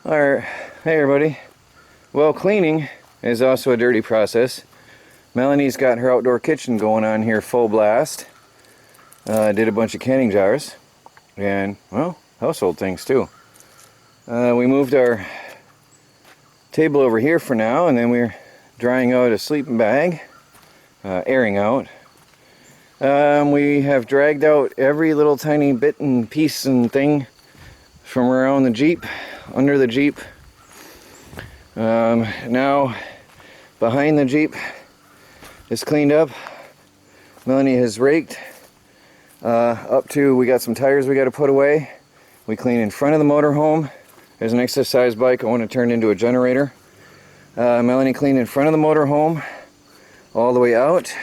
Alright, hey everybody. Well, cleaning is also a dirty process. Melanie's got her outdoor kitchen going on here full blast. Did a bunch of canning jars and, well, household things too. We moved our table over here for now, and then we're drying out a sleeping bag, airing out. We have dragged out every little tiny bit and piece and thing from around the Jeep, under the Jeep. Now behind the Jeep is cleaned up. Melanie has raked up to, we got some tires we got to put away. We clean in front of the motorhome. There's an exercise bike I want to turn into a generator. Melanie cleaned in front of the motorhome all the way out.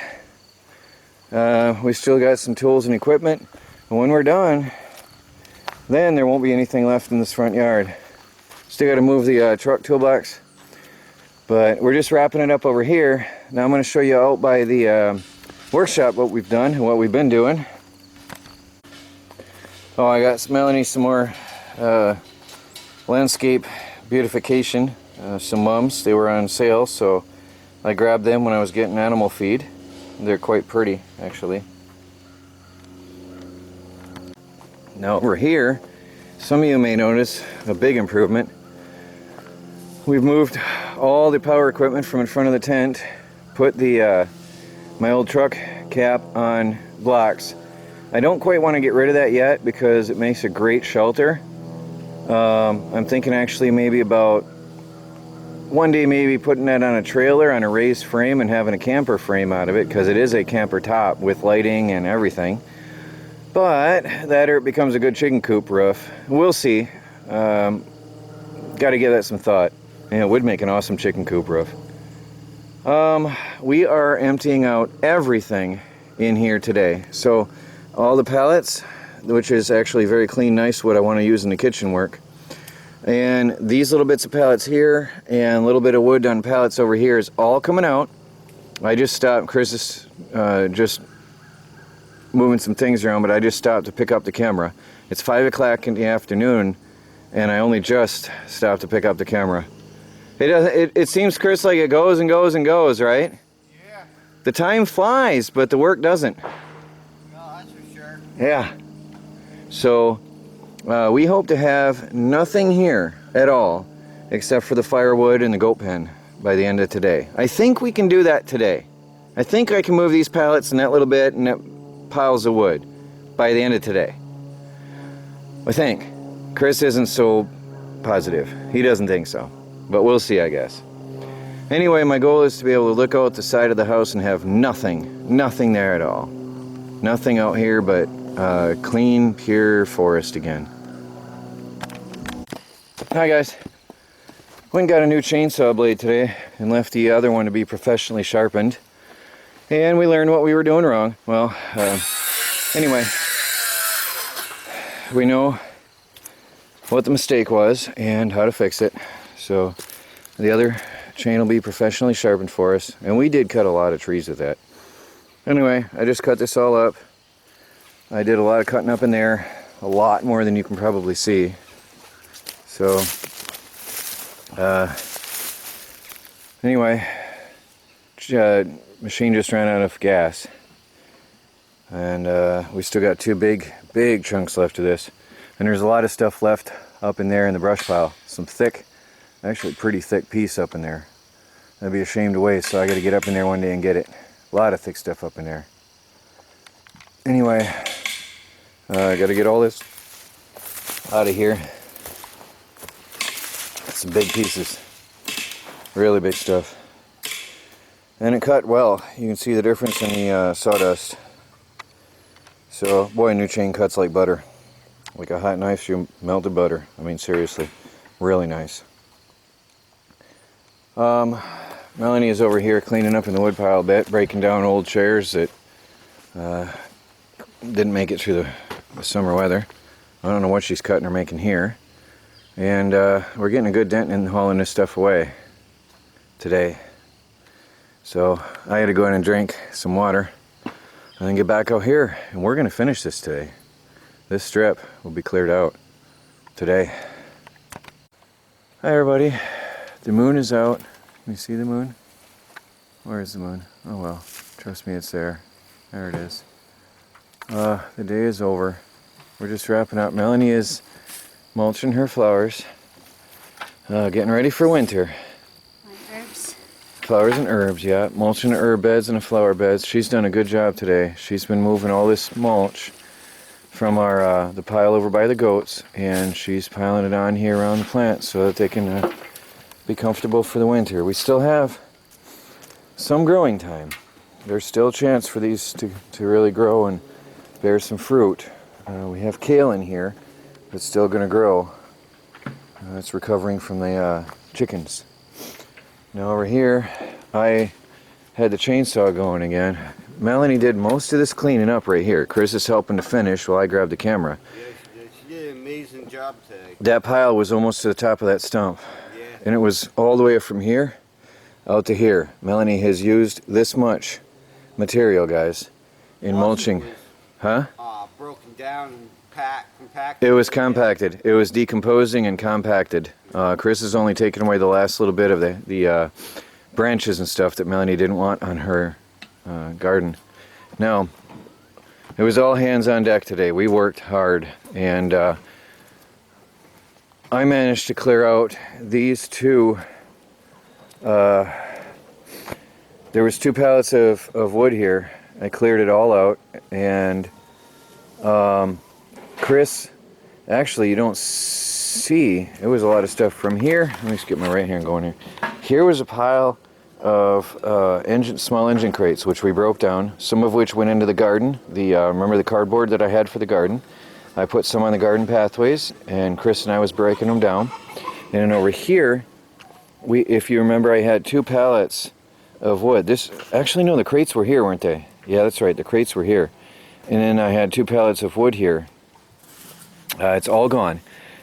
We still got some tools and equipment, and when we're done, then there won't be anything left in this front yard. Still got to move the truck toolbox, but we're just wrapping it up over here. Now I'm going to show you out by the workshop what we've done and what we've been doing. Oh, I got Melanie some more landscape beautification, some mums. They were on sale, so I grabbed them when I was getting animal feed. They're quite pretty, actually. Now over here, some of you may notice a big improvement. We've moved all the power equipment from in front of the tent, put the my old truck cap on blocks. I don't quite want to get rid of that yet because it makes a great shelter. I'm thinking actually maybe about one day maybe putting that on a trailer on a raised frame and having a camper frame out of it, because it is a camper top with lighting and everything. But that or it becomes a good chicken coop roof. We'll see. Got to give that some thought. And it would make an awesome chicken coop roof. We are emptying out everything in here today. So all the pallets, which is actually very clean, nice, what I want to use in the kitchen work. And these little bits of pallets here and a little bit of wood on pallets over here is all coming out. I just stopped. Chris is just moving some things around, but I just stopped to pick up the camera. It's 5 o'clock in the afternoon, and I only just stopped to pick up the camera. It seems, Chris, like it goes and goes and goes, right? Yeah. The time flies, but the work doesn't. No, that's for sure. Yeah. So we hope to have nothing here at all except for the firewood and the goat pen by the end of today. I think we can do that today. I think I can move these pallets and that little bit and that piles of wood by the end of today. I think. Chris isn't so positive. He doesn't think so. But we'll see, I guess. Anyway, my goal is to be able to look out the side of the house and have nothing there at all. Nothing out here but clean, pure forest again. Hi guys. Went and got a new chainsaw blade today and left the other one to be professionally sharpened. And we learned what we were doing wrong. Well, anyway, we know what the mistake was and how to fix it. So the other chain will be professionally sharpened for us. And we did cut a lot of trees with that. Anyway, I just cut this all up. I did a lot of cutting up in there. A lot more than you can probably see. So, anyway, machine just ran out of gas, and we still got two big chunks left of this, and there's a lot of stuff left up in there in the brush pile. Some thick, actually pretty thick piece up in there. That'd be a shame to waste, so I got to get up in there one day and get it. A lot of thick stuff up in there. Anyway, I got to get all this out of here. Some big pieces, really big stuff. And it cut well. You can see the difference in the sawdust. So, boy, new chain cuts like butter. Like a hot knife through melted butter. I mean, seriously, really nice. Melanie is over here cleaning up in the wood pile a bit, breaking down old chairs that didn't make it through the summer weather. I don't know what she's cutting or making here. And we're getting a good dent in hauling this stuff away today. So I had to go in and drink some water and then get back out here, and we're going to finish this today. This strip will be cleared out today. Hi everybody. The moon is out. Can you see the moon? Where is the moon? Oh well, trust me, it's there. There it is. The day is over. We're just wrapping up. Melanie is mulching her flowers. Getting ready for winter. My herbs. Flowers and herbs, yeah. Mulching the herb beds and the flower beds. She's done a good job today. She's been moving all this mulch from our the pile over by the goats, and she's piling it on here around the plants so that they can be comfortable for the winter. We still have some growing time. There's still a chance for these to really grow and bear some fruit. We have kale in here that's still going to grow. It's recovering from the chickens. Now over here, I had the chainsaw going again. Melanie did most of this cleaning up right here. Chris is helping to finish while I grab the camera. Yeah, she did. She did an amazing job today. That pile was almost to the top of that stump. Yeah. And it was all the way from here out to here. Melanie has used this much material, guys, in mulching. Huh? Broken down and compacted. It was compacted. It was decomposing and compacted. Chris has only taken away the last little bit of the branches and stuff that Melanie didn't want on her garden. Now, it was all hands on deck today. We worked hard, and I managed to clear out these two. There was 2 pallets of wood here. I cleared it all out, and Chris, actually you don't see, it was a lot of stuff from here. Let me just get my right hand going here. Here was a pile of small engine crates, which we broke down, some of which went into the garden. Remember the cardboard that I had for the garden? I put some on the garden pathways, and Chris and I was breaking them down. And then over here, if you remember, I had 2 pallets of wood. Actually no, the crates were here, weren't they? Yeah, that's right, the crates were here. And then I had 2 pallets of wood here. It's all gone.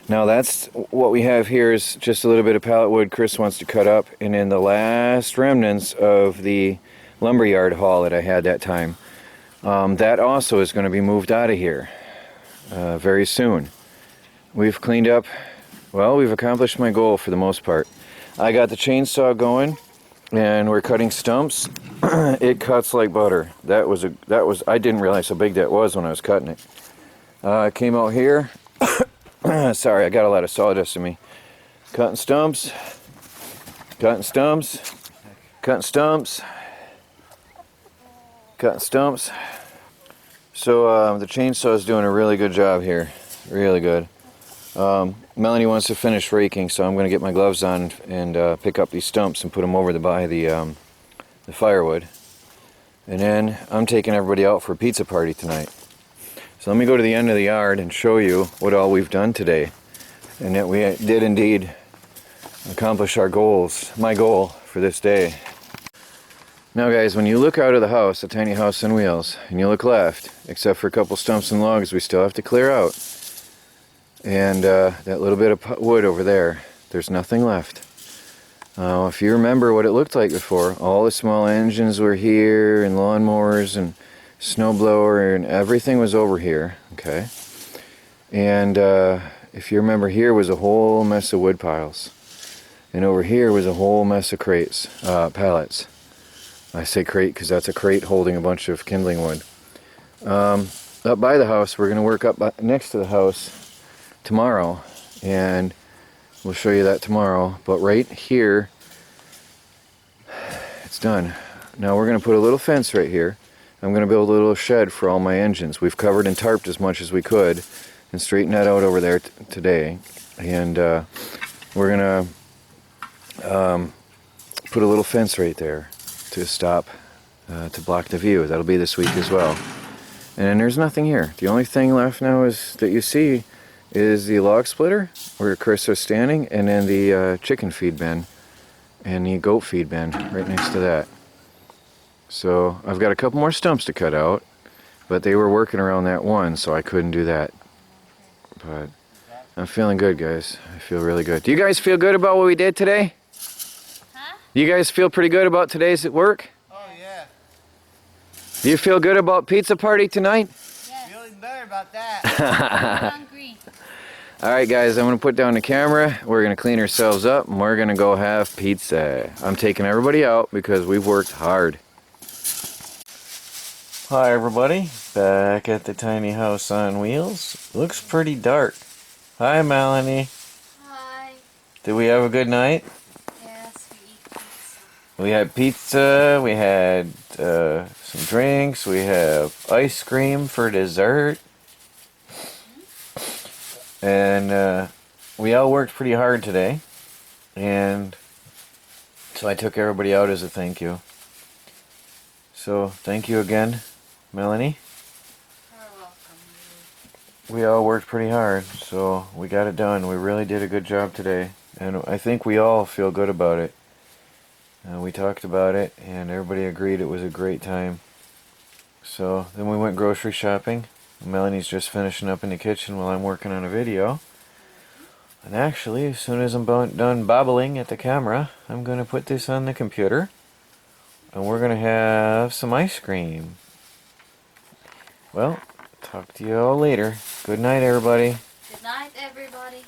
Now that's what we have here is just a little bit of pallet wood Chris wants to cut up, and then the last remnants of the lumberyard haul that I had that time. That also is going to be moved out of here very soon. We've cleaned up, well, we've accomplished my goal for the most part. I got the chainsaw going, and we're cutting stumps. It cuts like butter. I didn't realize how big that was when I was cutting it. I came out here. Sorry, I got a lot of sawdust in me. Cutting stumps, cutting stumps, cutting stumps, cutting stumps. So the chainsaw is doing a really good job here, really good. Melanie wants to finish raking, so I'm going to get my gloves on and pick up these stumps and put them over by the firewood. And then I'm taking everybody out for a pizza party tonight. So let me go to the end of the yard and show you what all we've done today. And that we did indeed accomplish our goals, my goal for this day. Now guys, when you look out of the house, a tiny house on wheels, and you look left, except for a couple stumps and logs we still have to clear out, and that little bit of wood over there, there's nothing left. If you remember what it looked like before, all the small engines were here, and lawnmowers, and snowblower, and everything was over here, okay? And if you remember, here was a whole mess of wood piles. And over here was a whole mess of crates, pallets. I say crate because that's a crate holding a bunch of kindling wood. Up by the house, we're going to work up next to the house tomorrow, and we'll show you that tomorrow. But right here, it's done. Now we're going to put a little fence right here. I'm going to build a little shed for all my engines. We've covered and tarped as much as we could and straightened that out over there today. And we're going to put a little fence right there to stop, to block the view. That'll be this week as well. And then there's nothing here. The only thing left now is that you see is the log splitter where Chris is standing, and then the chicken feed bin and the goat feed bin right next to that. So I've got a couple more stumps to cut out, but they were working around that one, so I couldn't do that. But I'm feeling good, guys. I feel really good. Do you guys feel good about what we did today? Huh? Do you guys feel pretty good about today's work? Oh yeah. Do you feel good about pizza party tonight? Yes. Feeling better about that. I'm hungry. Alright guys, I'm going to put down the camera, we're going to clean ourselves up, and we're going to go have pizza. I'm taking everybody out because we've worked hard. Hi everybody, back at the tiny house on wheels. Looks pretty dark. Hi Melanie. Hi. Did we have a good night? Yes, we eat pizza. We had pizza, we had some drinks, we have ice cream for dessert. And we all worked pretty hard today. And so I took everybody out as a thank you. So thank you again, Melanie. You're welcome. We all worked pretty hard, so we got it done. We really did a good job today. And I think we all feel good about it. We talked about it, and everybody agreed it was a great time. So then we went grocery shopping. Melanie's just finishing up in the kitchen while I'm working on a video. And actually, as soon as I'm done babbling at the camera, I'm going to put this on the computer. And we're going to have some ice cream. Well, talk to you all later. Good night, everybody. Good night, everybody.